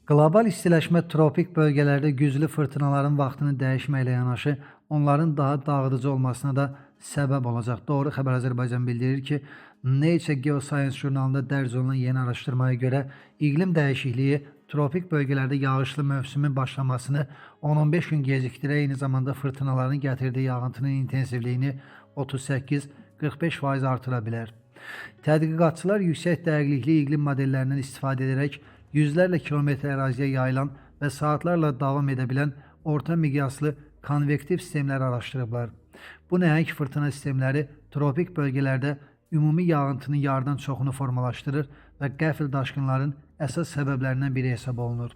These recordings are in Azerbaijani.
Qlobal istiləşmə tropik bölgələrdə güclü fırtınaların vaxtını dəyişməklə yanaşı, onların daha dağıdıcı olmasına da səbəb olacaq. Doğru Xəbər Azərbaycan bildirir ki, Nature Geoscience jurnalında dərc olunan yeni araşdırmaya görə iqlim dəyişikliyi tropik bölgələrdə yağışlı mövsümün başlamasını 10-15 gün gecikdirə, eyni zamanda fırtınaların gətirdiyi yağıntının intensivliyini 38-45% artıra bilər. Tədqiqatçılar yüksək dəqiqlikli iqlim modellərindən istifadə edərək yüzlərlə kilometr əraziyə yayılan və saatlarla davam edə bilən orta miqyaslı konvektiv sistemləri araşdırıblar. Bu nəhəng fırtına sistemləri tropik bölgələrdə ümumi yağıntının yarıdan çoxunu formalaşdırır və qəfil daşqınların əsas səbəblərindən biri hesab olunur.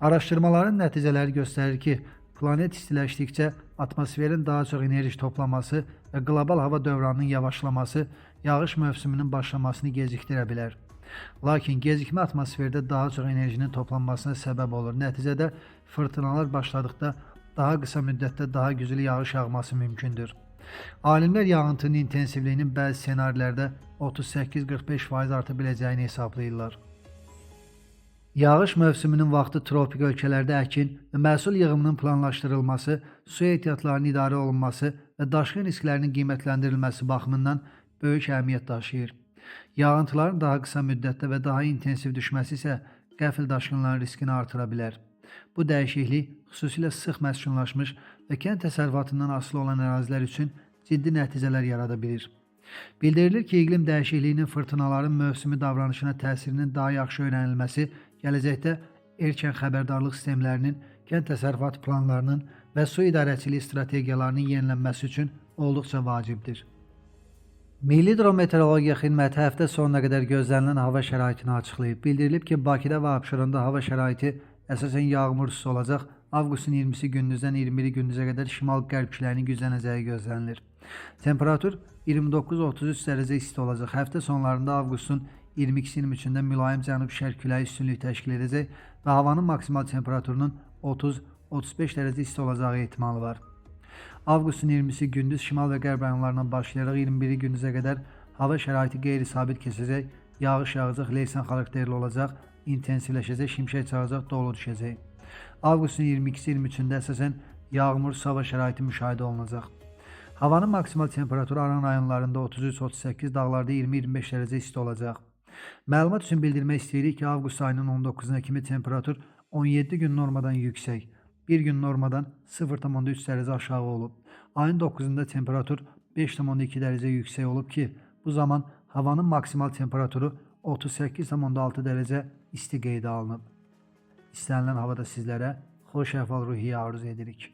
Araşdırmaların nəticələri göstərir ki, planet istiləşdikcə atmosferin daha çox enerji toplaması və qlobal hava dövranının yavaşlaması yağış mövsümünün başlamasını gecikdirə bilər. Lakin gecikmə atmosferdə daha çox enerjinin toplanmasına səbəb olur. Nəticədə fırtınalar başladıqda daha qısa müddətdə daha güclü yağış yağması mümkündür. Alimlər yağıntının intensivliyinin bəzi ssenarilərdə 38-45% arta biləcəyini hesablayırlar. Yağış mövsümünün vaxtı tropik ölkələrdə əkin və məhsul yığımının planlaşdırılması, su ehtiyatlarının idarə olunması və daşqın risklərinin qiymətləndirilməsi baxımından böyük əhəmiyyət daşıyır. Yağıntıların daha qısa müddətdə və daha intensiv düşməsi isə qəfil daşqınların riskini artıra bilər. Bu dəyişiklik xüsusilə sıx məskunlaşmış və kənd təsərrüfatından asılı olan ərazilər üçün ciddi nəticələr yarada bilir. Bildirilir ki, iqlim dəyişikliyinin fırtınaların mövsümi davranışına təsirinin daha yaxşı öyrənilməsi gələcəkdə erkən xəbərdarlıq sistemlərinin, kənd təsərrüfatı planlarının və su idarəçiliyi strategiyalarının yenilənməsi üçün olduqca vacibdir. Milli Hidrometeorologiya Xidməti həftə sonuna qədər gözlənilən hava şəraitini açıqlayıb. Bildirilib ki, Bakıda və Abşeronda hava şəraiti əsasən yağmursuz olacaq. Avqustun 20-si gündüzdən 21-i gündüzə qədər şimal-qərb küləyinin güclənəcəyi gözlənilir. Temperatur 29-33 dərəcə isti olacaq. Həftə sonlarında avqustun 22-23-də mülayim cənub-şərq küləyi üstünlük təşkil edəcək və havanın maksimal temperaturunun 30-35 dərəcə isti olacağı ehtimalı var. Avqustun 20-si gündüz şimal və qərb rayonlarından başlayaraq 21-i gündüzə qədər hava şəraiti qeyri-sabit keçəcək, yağış yağacaq, leysan xarakterli olacaq, intensivləşəcək, şimşək çağacaq, dolu düşəcək. Avqustun 22-si 23-də əsasən yağmursuz hava şəraiti müşahidə olunacaq. Havanın maksimal temperaturu Aran rayonlarında 33-38, dağlarda 20-25 dərəcə isti olacaq. Məlumat üçün bildirmək istəyirik ki, avqust ayının 19-na kimi temperatur 17 gün normadan yüksək, bir gün normadan 0,3 dərəcə aşağı olub. Ayın 9-da temperatur 5,2 dərəcə yüksək olub ki, bu zaman havanın maksimal temperaturu 38,6 dərəcə isti qeydə alınıb. İstənilən havada sizlərə xoş əhval-ruhiyyə arzu edirik.